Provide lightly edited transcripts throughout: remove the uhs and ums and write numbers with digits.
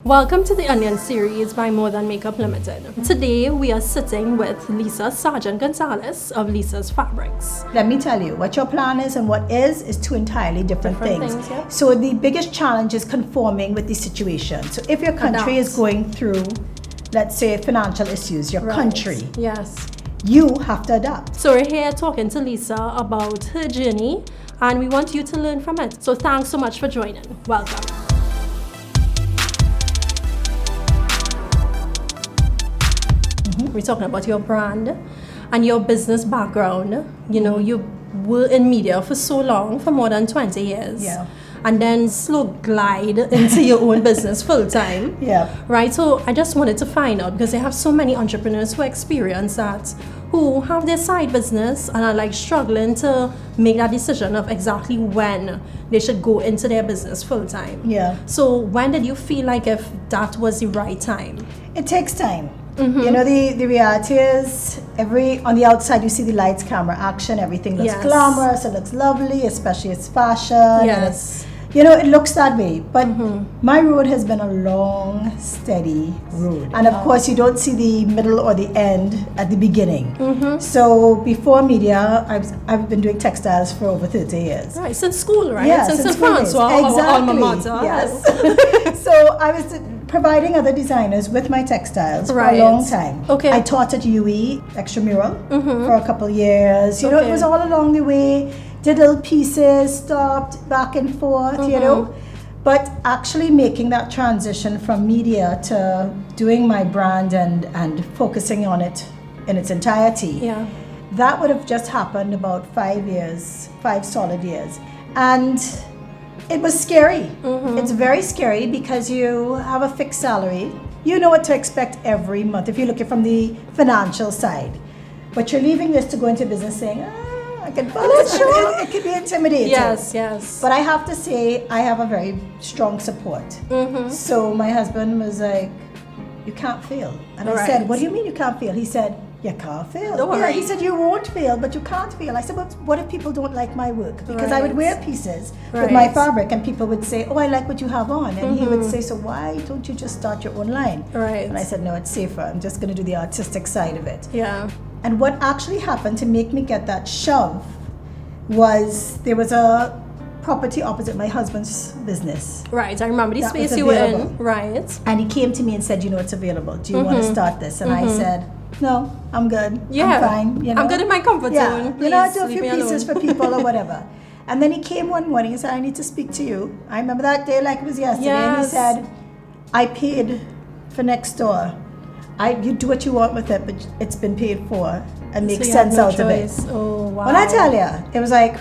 Welcome to the Onion series by More Than Makeup Limited. Today we are sitting with Lisa Sarjeant-Gonzales of Lisa's Fabrics. Let me tell you, what your plan is and what is two entirely different things. Yeah. So the biggest challenge is conforming with the situation. So if your country is going through, let's say, financial issues, your country, yes, you have to adapt. So we're here talking to Lisa about her journey and we want you to learn from it. So thanks so much for joining. Welcome. We're talking about your brand and your business background. You know, you were in media for so long, for more than 20 years. Yeah. And then slow glide into your own business full time. Yeah. Right. So I just wanted to find out, because I have so many entrepreneurs who experience that, who have their side business and are like struggling to make that decision of exactly when they should go into their business full time. Yeah. So when did you feel like if that was the right time? It takes time. You know, the reality is, on the outside you see the lights, camera, action, everything looks glamorous, it looks lovely, especially it's fashion. Yes. And it's, you know, it looks that way. But my road has been a long, steady road. And of course, you don't see the middle or the end at the beginning. So before media, I've been doing textiles for over 30 years. Right, since school, right? Yeah, since school France, days. our alma mater. Yes. So I was providing other designers with my textiles for a long time. Okay. I taught at UE, extramural, for a couple years. You know, it was all along the way. Did little pieces, stopped, back and forth, you know. But actually making that transition from media to doing my brand and focusing on it in its entirety, that would have just happened about 5 solid years. And it was scary. It's very scary because you have a fixed salary. You know what to expect every month if you look at it from the financial side. But you're leaving this to go into business saying, I can follow it. It can be intimidating. Yes, yes. But I have to say, I have a very strong support. So my husband was like, you can't fail. And I said, what do you mean you can't fail? He said, you can't fail. Don't worry. He said, you won't fail, but you can't fail. I said, but what if people don't like my work? Because I would wear pieces with my fabric and people would say, oh, I like what you have on. And he would say, so why don't you just start your own line? And I said, no, it's safer. I'm just going to do the artistic side of it. Yeah. And what actually happened to make me get that shove was there was a property opposite my husband's business. Right, I remember the space you were in. Right. And he came to me and said, you know, it's available. Do you want to start this? And I said, no, I'm good. I'm fine. You know? I'm good in my comfort zone. Please, you know, I do a few pieces for people or whatever. And then he came one morning and said, I need to speak to you. I remember that day like it was yesterday. And he said, I paid for next door. You do what you want with it, but it's been paid for and make sense out of it. Oh, wow. When I tell you, it was like,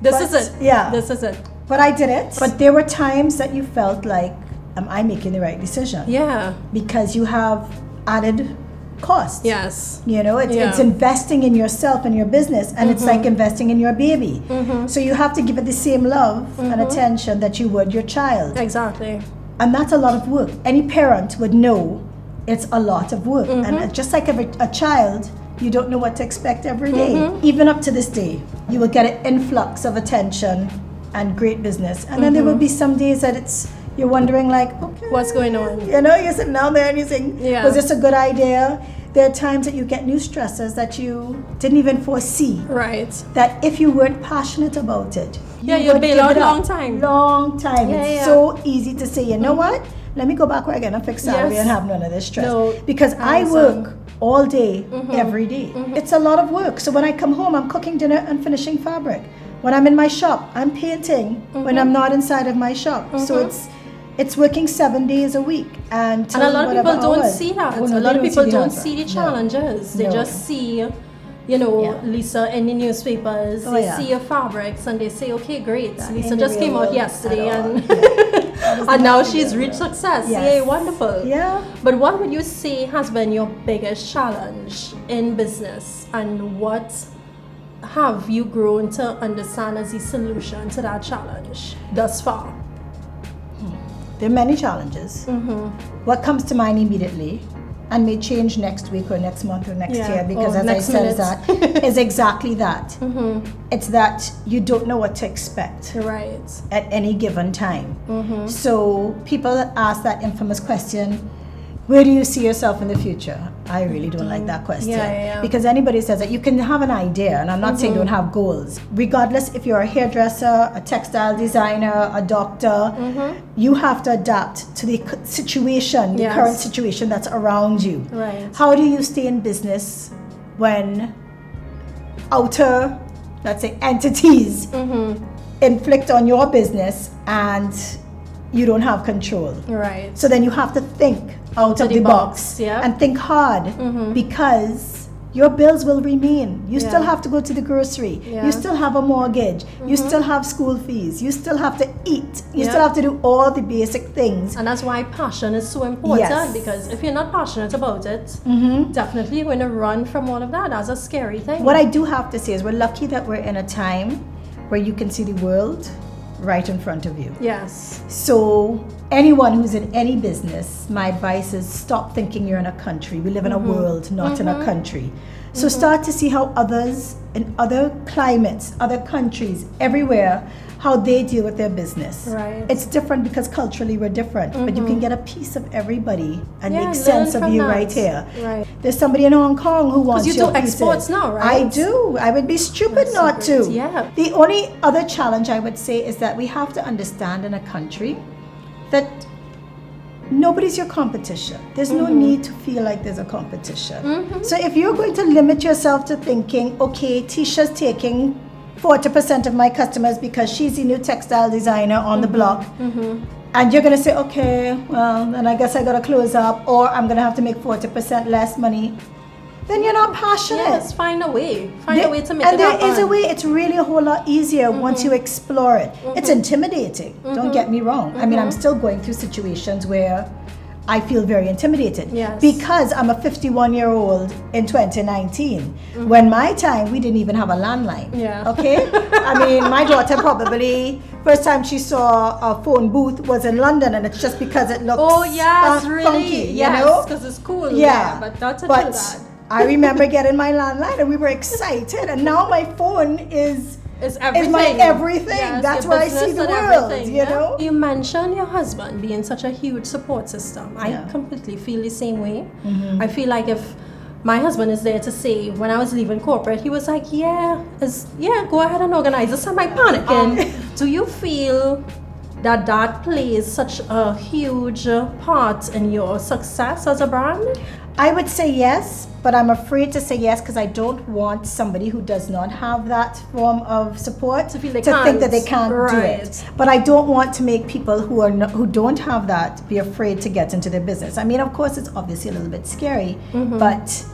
this is it. Yeah. This is it. But I did it. But there were times that you felt like, am I making the right decision? Yeah. Because you have added costs. Yes. You know, it's investing in yourself and your business, and it's like investing in your baby. So you have to give it the same love and attention that you would your child. Exactly. And that's a lot of work. Any parent would know it's a lot of work. And just like a child, you don't know what to expect every day. Even up to this day, you will get an influx of attention and great business. And then there will be some days that you're wondering like, okay, what's going on? You know, you're sitting down there and you're saying, was this a good idea? There are times that you get new stresses that you didn't even foresee. Right. That if you weren't passionate about it, you'd bail out long time. Long time. It's so easy to say, you know what? Let me go back where I get a fixed salary and have none of this stress. Because I work all day, every day. It's a lot of work. So when I come home, I'm cooking dinner and finishing fabric. When I'm in my shop, I'm painting when I'm not inside of my shop. So it's working 7 days a week. And a lot of people don't see that. Oh, no, a lot of people don't see the No. challenges. They just see, you know, Lisa in the newspapers. They see your fabrics and they say, okay, great. Lisa just came out yesterday and and now she's reached success. Yay, wonderful. Yeah. But what would you say has been your biggest challenge in business, and what have you grown to understand as the solution to that challenge thus far? There are many challenges. What comes to mind immediately and may change next week or next month or next year, because or as I said, minute. that is exactly that. It's that you don't know what to expect at any given time. So people ask that infamous question, where do you see yourself in the future? I really don't like that question. Because anybody says that, you can have an idea, and I'm not saying don't have goals. Regardless if you're a hairdresser, a textile designer, a doctor, you have to adapt to the situation, the current situation that's around you. How do you stay in business when outer, let's say, entities inflict on your business and you don't have control? So then you have to think out of the box and think hard, because your bills will remain. You still have to go to the grocery. You still have a mortgage. You still have school fees. You still have to eat. You still have to do all the basic things. And that's why passion is so important, because if you're not passionate about it, definitely you're going to run from all of that. That's a scary thing. What I do have to say is we're lucky that we're in a time where you can see the world right in front of you. So anyone who's in any business, my advice is stop thinking you're in a country. We live in a world, not in a country. So start to see how others in other climates, other countries, everywhere, how they deal with their business. It's different because culturally we're different, but you can get a piece of everybody and make sense of you right here. There's somebody in Hong Kong who wants your pieces. Because you do exports now, right? I do. I would be stupid not to. The only other challenge I would say is that we have to understand in a country that nobody's your competition. There's no need to feel like there's a competition. So if you're going to limit yourself to thinking, okay, Tisha's taking 40% of my customers because she's the new textile designer on the block, and you're going to say, okay, well, then I guess I got to close up, or I'm going to have to make 40% less money, then you're not passionate. Find a way. Find a way to make it happen. And there is a way. It's really a whole lot easier once you explore it. It's intimidating. Don't get me wrong. I mean, I'm still going through situations where I feel very intimidated because I'm a 51-year-old in 2019. When my time, we didn't even have a landline. Okay? I mean, my daughter probably, first time she saw a phone booth was in London, and it's just because it looks funky, you know? Because it's cool. But that's that. I remember getting my landline and we were excited, and now my phone is my everything. That's where I see the world, you know? You mentioned your husband being such a huge support system. I completely feel the same way. I feel like if my husband is there to say, when I was leaving corporate, he was like, go ahead and organize this. Am I panicking? Do you feel that plays such a huge part in your success as a brand? I would say yes, but I'm afraid to say yes because I don't want somebody who does not have that form of support to think that they can't do it. But I don't want to make people who don't have that be afraid to get into their business. I mean, of course, it's obviously a little bit scary, but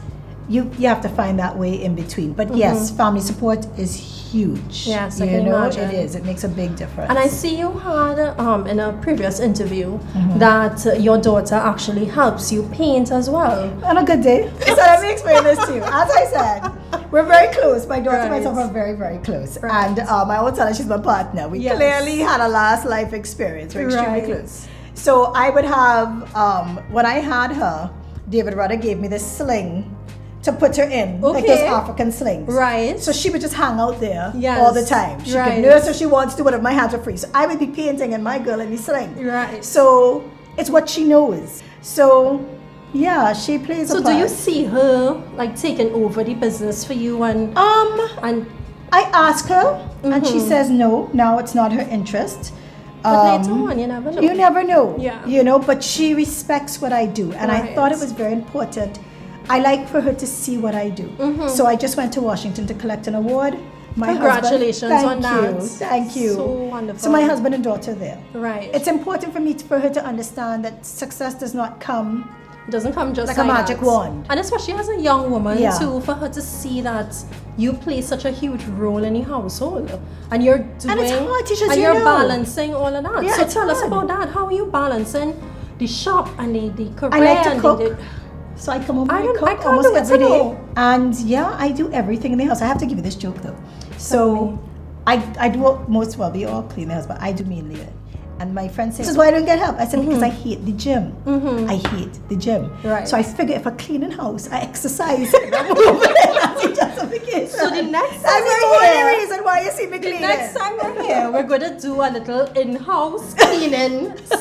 you have to find that way in between. But yes, family support is huge. Yes, I can imagine. It is. It makes a big difference. And I see you had in a previous interview that your daughter actually helps you paint as well. On a good day. So let me explain this to you. As I said, we're very close. My daughter and myself are very, very close. And I will tell her she's my partner. We clearly had a last life experience. We're extremely close. So I would have, when I had her, David Rudder gave me this sling to put her in, like those African slings. So she would just hang out there all the time. She could nurse if she wants to, whatever. My hands are free. So I would be painting and my girl in the sling. So it's what she knows. So yeah, she plays a part. So do you see her like taking over the business for you and I ask her and she says no, now it's not her interest. But later on, you never know. You never know. You know, but she respects what I do. And I thought it was very important. I like for her to see what I do. So I just went to Washington to collect an award. Congratulations on that. Thank you. So wonderful. So my husband and daughter there. It's important for her to understand that success does not come. It doesn't come just like a magic wand. And especially as a young woman too, for her to see that you play such a huge role in the household, and you're doing, and it's hard, teachers, and you're balancing all of that. Yeah, so tell us about that. How are you balancing the shop and the career? I like to cook. So I come home and I cook almost every day. And I do everything in the house. I have to give you this joke though. So I do most, well, we all clean the house, but I do mainly it. And my friend says, this is why I don't get help. I said, because I hate the gym. I hate the gym. Right. So I figure if I clean in house, I exercise. I'm moving. That's a justification. So the next time that's the only reason why you see me cleaning. The next time we're here, we're going to do a little in-house cleaning /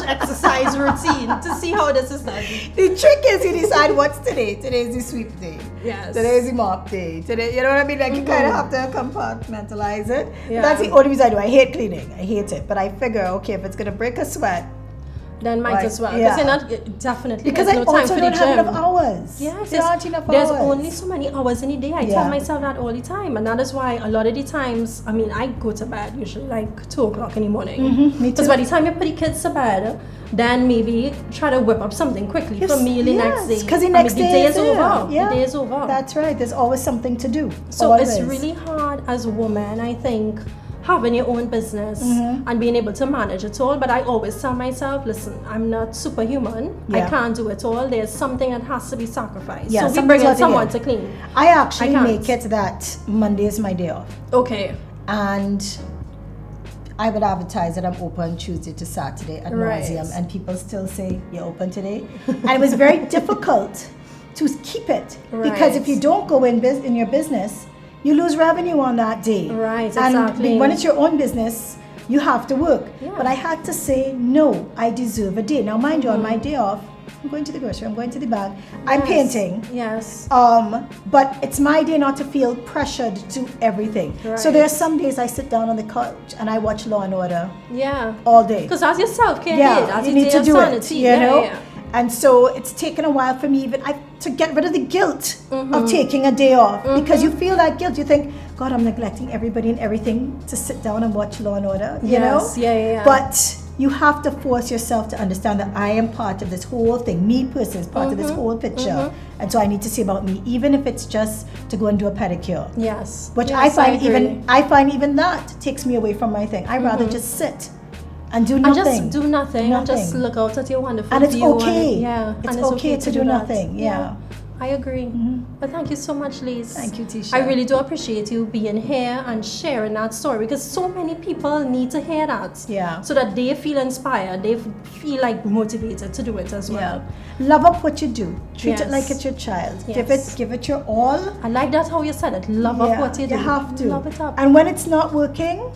exercise routine to see how this is done. The trick is you decide what's today. Today is the sweep day. Yes. Today is the mop day. Today, you know what I mean? Like you kind of have to compartmentalize it. Yeah. That's the only reason I do. I hate cleaning. I hate it. But I figure, okay, if it's going to break a sweat, then might as well. Yeah. Because you're not definitely because there's I no time also for don't the have gym. enough hours. Yes, there aren't enough there's hours. only so many hours in a day. I tell myself that all the time, and that is why a lot of the times, I mean, I go to bed usually like 2 o'clock in the morning. Me too. Because by the time you put the kids to bed, then maybe try to whip up something quickly for me the next day. Because the next day is over. Yeah. The day is over. That's right. There's always something to do. So always. it's really hard as a woman, I think, having your own business and being able to manage it all. But I always tell myself, listen, I'm not superhuman. I can't do it all. There's something that has to be sacrificed. Yeah, so we bring in someone to clean. I actually make it that Monday is my day off. Okay. And I would advertise that I'm open Tuesday to Saturday at nauseum, and people still say, you're open today? And it was very difficult to keep it. Because if you don't go in your business, you lose revenue on that day. Right, exactly. And when it's your own business, you have to work. Yeah. But I had to say, no, I deserve a day. Now, mind you, on my day off, I'm going to the grocery, I'm going to the bank, I'm painting. Yes. But it's my day not to feel pressured to do everything. Right. So there are some days I sit down on the couch and I watch Law and Order. Yeah. All day. Because as your self-care, you need to do it. You know. Yeah. And so it's taken a while for me even to get rid of the guilt of taking a day off, because you feel that guilt. You think, God, I'm neglecting everybody and everything to sit down and watch Law and Order. You know? Yeah. But you have to force yourself to understand that I am part of this whole thing. Me person is part of this whole picture. And so I need to see about me, even if it's just to go and do a pedicure. Yes. Which I find even that takes me away from my thing. I'd rather just sit and do nothing. And just do nothing. And just look out at your wonderful and it's view. Okay. And it's okay to do nothing. Yeah. I agree. But thank you so much, Liz. Thank you, Teshea. I really do appreciate you being here and sharing that story, because so many people need to hear that. Yeah. So that they feel inspired, they feel like motivated to do it as well. Yeah. Love up what you do. Treat it like it's your child. Yes. Give it your all. I like that how you said it. Love up what you do. You have to. Love it up. And when it's not working,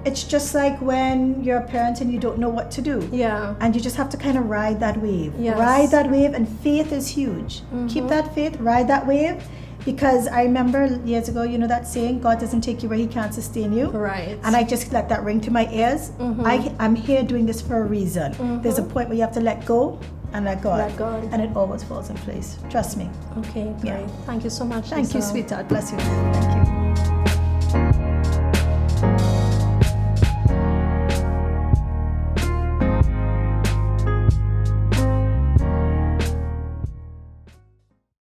it's just like when you're a parent and you don't know what to do. Yeah. And you just have to kind of ride that wave. Yes. Ride that wave, and faith is huge. Keep that faith, ride that wave. Because I remember years ago, you know that saying, God doesn't take you where he can't sustain you. Right. And I just let that ring to my ears. I'm here doing this for a reason. There's a point where you have to let go and let God. Let God. And it always falls in place. Trust me. Okay, great. Yeah. Thank you so much. Thank Lisa. you, sweetheart. Bless you. Thank you.